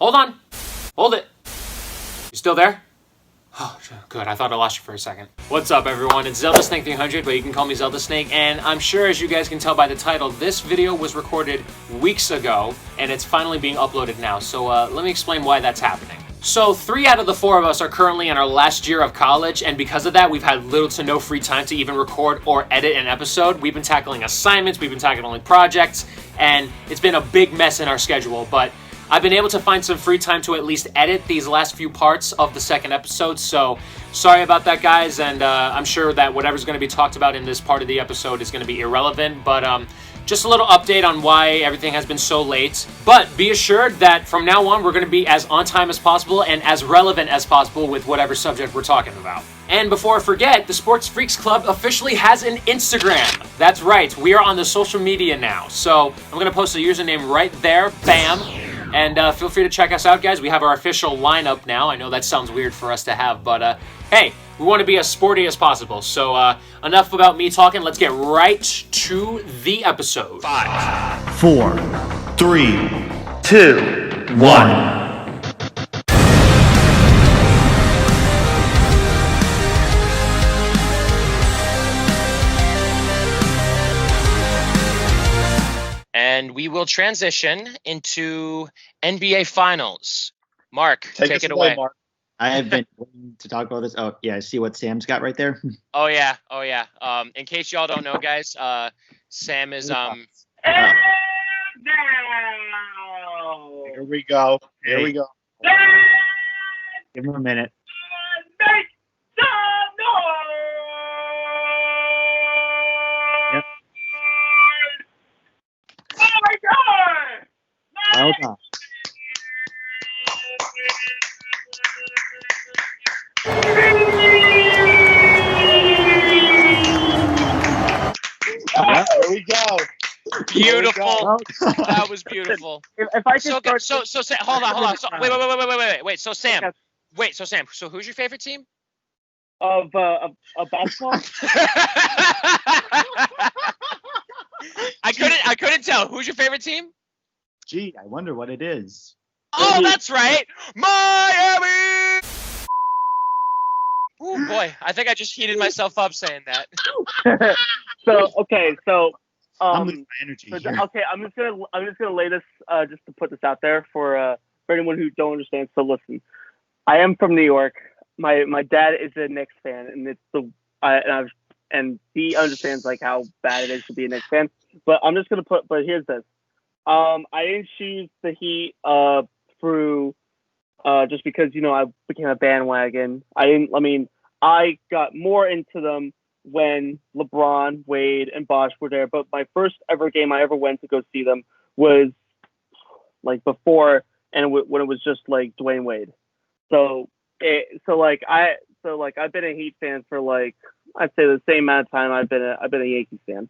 Hold on. Hold it. You still there? Oh, good. I thought I lost you for a second. What's up, everyone? It's Zelda Snake 300, but you can call me Zelda Snake. And I'm sure, as you guys can tell by the title, this video was recorded weeks ago, and it's finally being uploaded now. So let me explain why that's happening. So 3 out of the 4 of us are currently in our last year of college, and because of that, we've had little to no free time to even record or edit an episode. We've been tackling assignments, we've been tackling projects, and it's been a big mess in our schedule, but I've been able to find some free time to at least edit these last few parts of the second episode, so sorry about that, guys, and I'm sure that whatever's going to be talked about in this part of the episode is going to be irrelevant, but just a little update on why everything has been so late. But be assured that from now on, we're going to be as on time as possible and as relevant as possible with whatever subject we're talking about. And before I forget, the Sports Freaks Club officially has an Instagram. That's right, we are on the social media now, so I'm going to post a username right there, bam. And feel free to check us out, guys. We have our official lineup now. I know that sounds weird for us to have, but hey, we want to be as sporty as possible. So enough about me talking. Let's get right to the episode. 5, 4, 3, 2, 1. And we will transition into NBA Finals. Mark, take it away. Mark. I have been waiting to talk about this. Oh, yeah, see what Sam's got right there? Oh yeah. In case y'all don't know, guys, Sam is Here we go. Here we go. Give him a minute. Make some noise! Yep. Oh my God! Well done. Here we go. beautiful. That was beautiful. If I could start, So Sam, hold on. So, wait. So Sam, So who's your favorite team? of basketball, I couldn't tell. Who's your favorite team? Gee, I wonder what it is. Oh, that's right, Miami. Oh boy, I think I just heated myself up saying that. so I'm losing my energy so, here. okay, I'm just gonna lay this just to put this out there for anyone who don't understand. So listen, I am from New York. My dad is a Knicks fan, and and he understands like how bad it is to be a Knicks fan. But I'm just gonna but here's this. I didn't choose the Heat through just because I became a bandwagon. I got more into them when LeBron, Wade, and Bosh were there. But my first ever game I ever went to go see them was like before, and when it was just like Dwayne Wade. So I've been a Heat fan for like I'd say the same amount of time I've been a Yankees fan.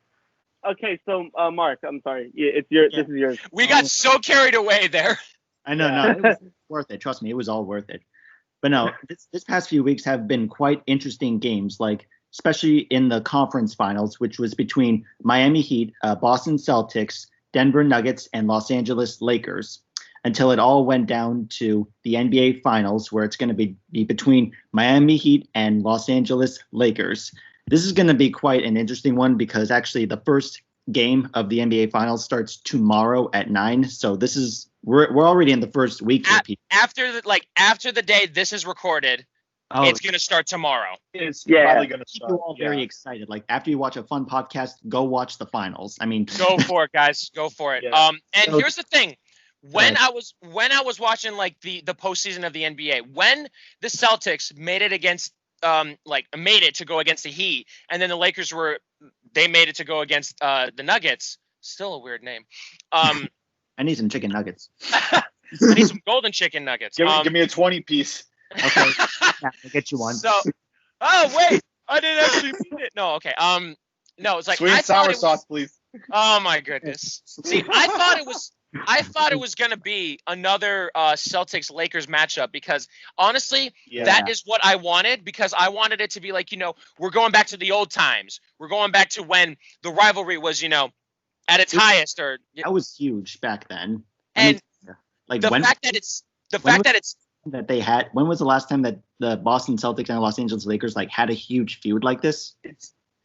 Okay, so Mark, I'm sorry, this is yours. We got so carried away there. I know, no, it was worth it. Trust me, it was all worth it. But no, this past few weeks have been quite interesting games, like especially in the conference finals, which was between Miami Heat, Boston Celtics, Denver Nuggets, and Los Angeles Lakers, until it all went down to the NBA Finals, where it's going to be between Miami Heat and Los Angeles Lakers. This is going to be quite an interesting one because actually the first game of the NBA Finals starts tomorrow at 9. So we're already in the first week. After the day this is recorded, it's going to start tomorrow. It's probably going to start. People are all very excited. Like after you watch a fun podcast, go watch the finals. I mean, go for it, guys. Go for it. Yeah. And here's the thing. When I was watching like the postseason of the NBA, when the Celtics made it against made it to go against the Heat, and then the Lakers made it to go against the Nuggets. Still a weird name. I need some chicken nuggets. I need some golden chicken nuggets. Give me a 20-piece. Okay, yeah, I'll get you one. So, oh wait, I didn't actually mean it. No, okay. No, it's like Sweet and sour sauce, please. Oh my goodness. See, I thought it was gonna be another Celtics Lakers matchup because honestly, that is what I wanted because I wanted it to be like we're going back to the old times. We're going back to when the rivalry was at its highest. That was huge back then. And like the when fact that it's The When fact that it's that they had. When was the last time that the Boston Celtics and the Los Angeles Lakers like had a huge feud like this?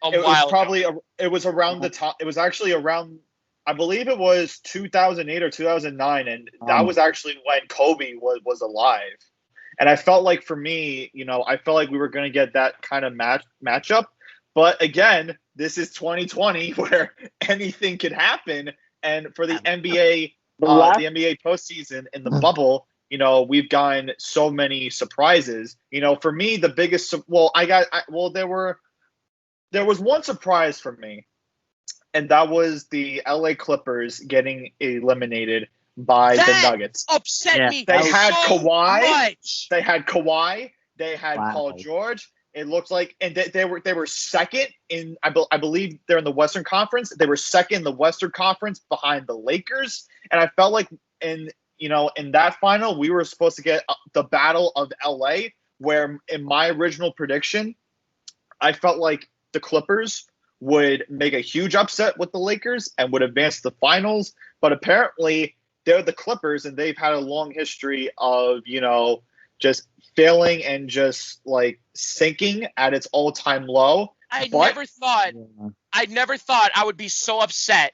a while It was around the time. It was actually around. I believe it was 2008 or 2009, and that was actually when Kobe was alive. And I felt like for me, I felt like we were going to get that kind of matchup. But again, this is 2020 where anything could happen. And for the NBA, the NBA postseason in the bubble, we've gotten so many surprises. For me, the biggest there was one surprise for me, and that was the LA Clippers getting eliminated by the Nuggets. Upset me. They had so Kawhi. much. They had Kawhi. They had Wow. Paul George. It looked like, and they were second in. I believe they're in the Western Conference. They were second in the Western Conference behind the Lakers. And I felt like in that final we were supposed to get the Battle of LA. Where in my original prediction, I felt like the Clippers would make a huge upset with the Lakers and would advance to the finals. But apparently they're the Clippers, and they've had a long history of, just failing and just like sinking at its all-time low. I never thought I would be so upset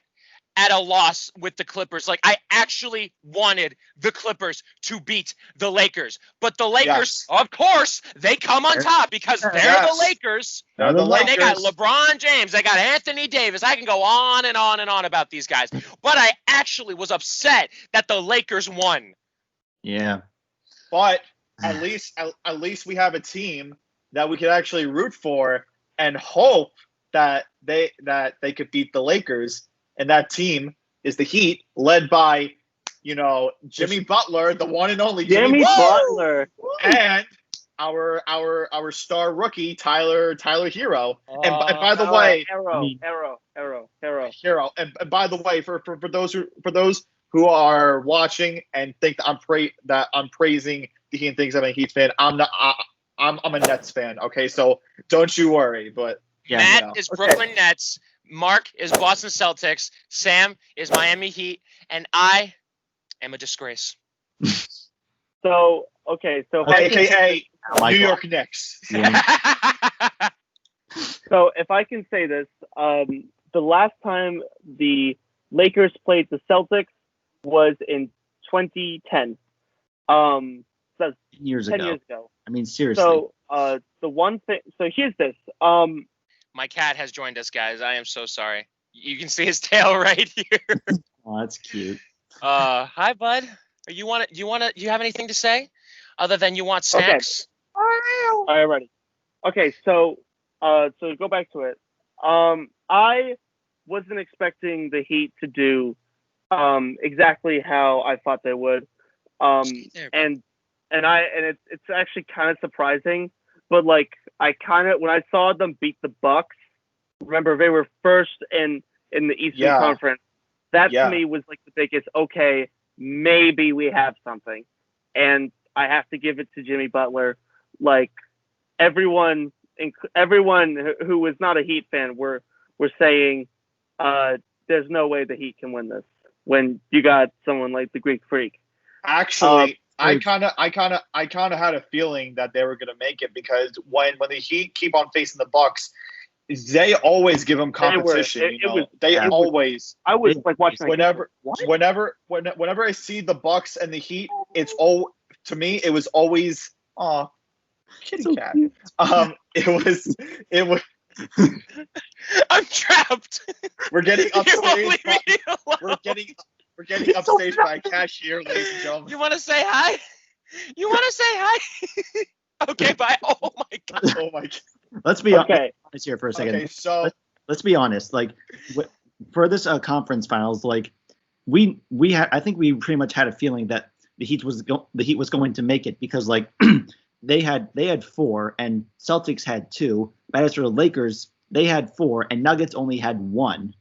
at a loss with the Clippers. Like, I actually wanted the Clippers to beat the Lakers. But the Lakers, of course, they come on top because they're the Lakers. They're the Lakers. And they got LeBron James. They got Anthony Davis. I can go on and on and on about these guys. But I actually was upset that the Lakers won. Yeah. But at least we have a team that we could actually root for and hope that they could beat the Lakers. And that team is the Heat, led by, Jimmy Butler, the one and only Jimmy Butler, and our star rookie Tyler Hero. And by the way, Hero. And by the way, for those who are watching and think that I'm praising the Heat and thinks I'm a Heat fan, I'm not. I'm a Nets fan. Okay, so don't you worry. But Matt is Brooklyn Nets. Mark is Boston Celtics. Sam is Miami Heat, and I am a disgrace. So AKA New York Knicks. Yeah. So if I can say this, the last time the Lakers played the Celtics was in 2010. So 10 years 10 ago. years ago. I mean, seriously. So the one thing. So here's this. My cat has joined us, guys. I am so sorry. You can see his tail right here. Oh, that's cute. Hi, bud. Do you have anything to say other than you want snacks? All right, ready. Okay, so to go back to it, I wasn't expecting the Heat to do exactly how I thought they would, and it's actually kind of surprising. But like when I saw them beat the Bucks, remember they were first in the Eastern Conference. That to me was like the biggest. Okay, maybe we have something, and I have to give it to Jimmy Butler. Like everyone who was not a Heat fan were saying, there's no way the Heat can win this when you got someone like the Greek Freak. Actually, I kind of had a feeling that they were going to make it because when the Heat keep on facing the Bucks, they always give them competition. Always. I was like watching whenever I see the Bucks and the Heat, to me it was always kitty cat. It was. I'm trapped. We're getting upstaged. We're getting upstaged by a cashier, ladies and gentlemen. You want to say hi? Okay, bye. Oh my god. Let's be honest here for a second. Okay, so let's be honest. Like for this conference finals, like I think we pretty much had a feeling that the Heat was going to make it because like they had 4 and Celtics had 2. But as for the Lakers, they had 4 and Nuggets only had 1.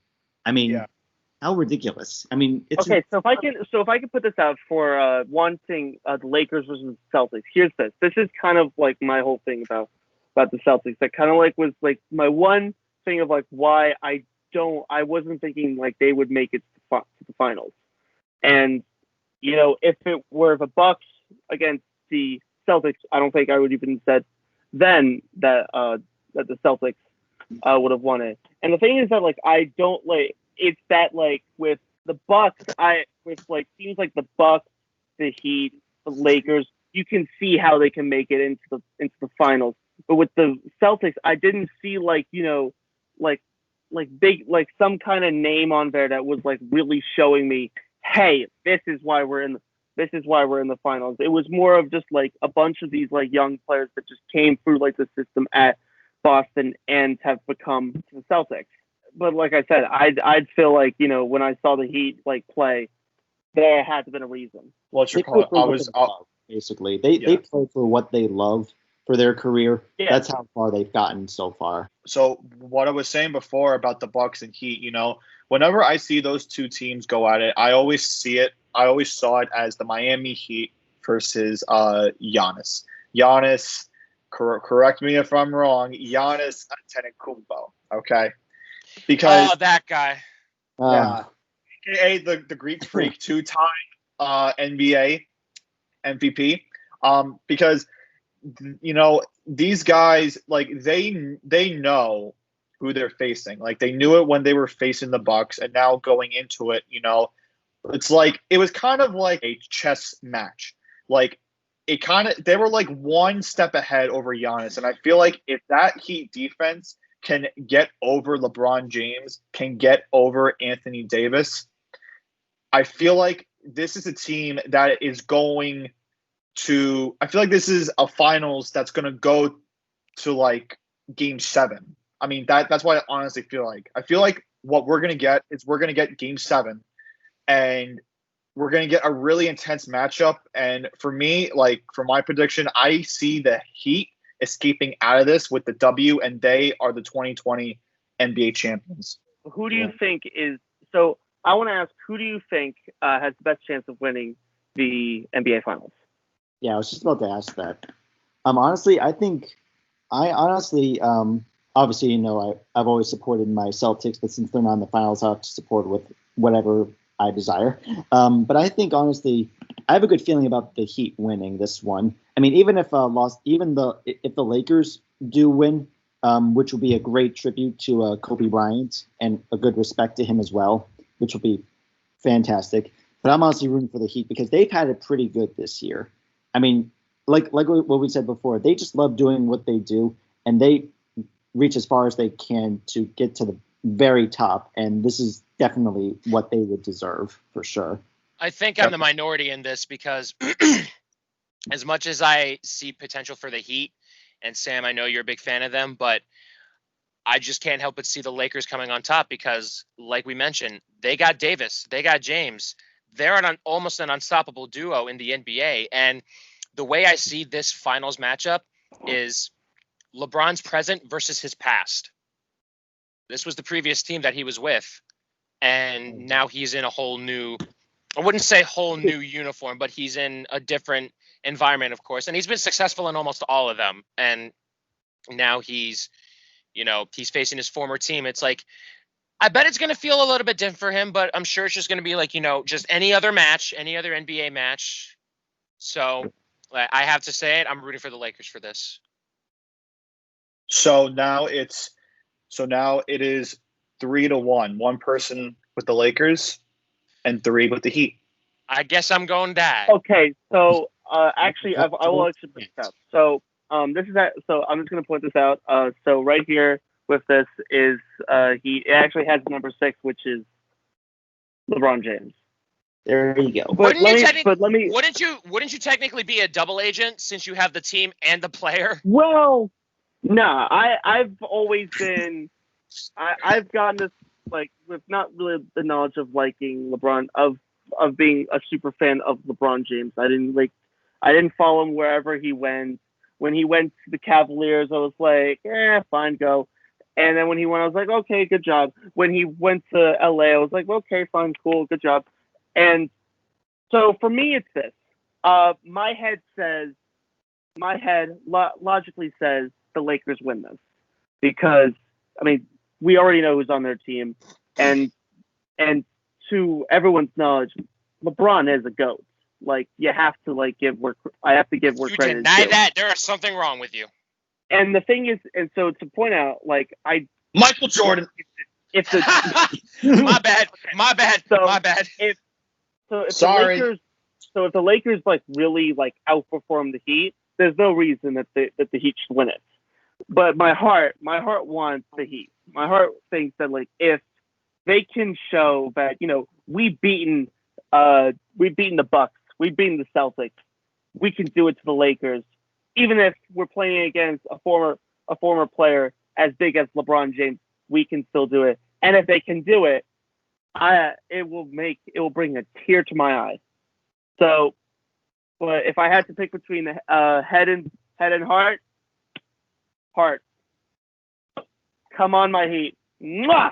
I mean, how ridiculous! I mean, it's okay. So if I can put this out for one thing, the Lakers versus Celtics. Here's this. This is kind of like my whole thing about the Celtics. That kind of like was like my one thing of like why I wasn't thinking like they would make it to the finals. And if it were the Bucks, against the Celtics, I don't think I would even said then that that the Celtics would have won it. And the thing is that like I don't like it's that like with the Bucks, teams like the Bucks, the Heat, the Lakers, you can see how they can make it into the finals. But with the Celtics, I didn't see like big like some kind of name on there that was like really showing me, hey, this is why we're in the finals. It was more of just like a bunch of these like young players that just came through like the system at Boston and have become the Celtics. But like I said, I'd feel like, when I saw the Heat like play, there had to have been a reason. What's your call? Basically, they play for what they love for their career. Yeah. That's how far they've gotten so far. So what I was saying before about the Bucks and Heat, whenever I see those two teams go at it, I always saw it as the Miami Heat versus Giannis. Giannis, correct me if I'm wrong, Giannis Antetokounmpo, okay? Because that guy. AKA the Greek Freak, two-time NBA MVP. Because these guys, like, they know who they're facing. Like, they knew it when they were facing the Bucks, and now going into it, it's like it was kind of like a chess match. Like, they were like one step ahead over Giannis, and I feel like if that Heat defense can get over LeBron James, can get over Anthony Davis, I feel like this is a team that is going to – I feel like this is a finals that's going to go to, like, Game 7. I mean, that's what I honestly feel like. I feel like what we're going to get is we're going to get Game 7, and we're going to get a really intense matchup. And for me, like, for my prediction, I see the Heat escaping out of this with the W, and they are the 2020 NBA champions. Who do you think is – so I want to ask, who do you think has the best chance of winning the NBA Finals? Yeah, I was just about to ask that. Honestly, obviously, I've always supported my Celtics, but since they're not in the finals, I'll have to support with whatever I desire. But I think, honestly, I have a good feeling about the Heat winning this one. I mean, even if if the Lakers do win, which will be a great tribute to Kobe Bryant and a good respect to him as well, which will be fantastic. But I'm honestly rooting for the Heat because they've had it pretty good this year. I mean, like what we said before, they just love doing what they do, and they reach as far as they can to get to the very top. And this is definitely what they would deserve for sure. I think I'm the minority in this because as much as I see potential for the Heat, and Sam, I know you're a big fan of them, but I just can't help but see the Lakers coming on top because, like we mentioned, they got Davis, they got James. They're almost an unstoppable duo in the NBA. And the way I see this finals matchup is LeBron's present versus his past. This was the previous team that he was with. And now he's in a whole new, I wouldn't say whole new uniform, but he's in a different environment, of course. And he's been successful in almost all of them. And now he's facing his former team. It's like, I bet it's going to feel a little bit different for him, but I'm sure it's just going to be like, just any other match, any other NBA match. So I have to say it. I'm rooting for the Lakers for this. So now it is 3-1. One person with the Lakers and 3 with the Heat. I guess I'm going dad. Okay, so actually, I will actually put this out. So this is that. So I'm just going to point this out. So right here with this is it actually has number 6, which is LeBron James. There you go. Wouldn't you technically be a double agent since you have the team and the player? Well, nah. I've always been. I've gotten this like with not really the knowledge of liking LeBron of being a super fan of LeBron James. I didn't follow him wherever he went. When he went to the Cavaliers, I was like, fine, go. And then when he went, I was like, okay, good job. When he went to LA, I was like, okay, fine, cool, good job. And so for me, it's this. My head logically says the Lakers win this because, I mean, we already know who's on their team, and to everyone's knowledge, LeBron is a GOAT. like you have to like give work. I have to give work You credit. deny due. that, there is something wrong with you. And the thing is, and so to point out, like Michael Jordan. if the My bad. So- My bad. so if Sorry. if the Lakers like really like outperform the Heat, there's no reason that the Heat should win it. But my heart wants the Heat. My heart thinks that like if they can show that we've beaten the Bucks, we've beaten the Celtics, we can do it to the Lakers, even if we're playing against a former player as big as LeBron James, we can still do it. And if they can do it, it will bring a tear to my eye. So, but if I had to pick between the head and heart. Come on, my Heat. Mwah!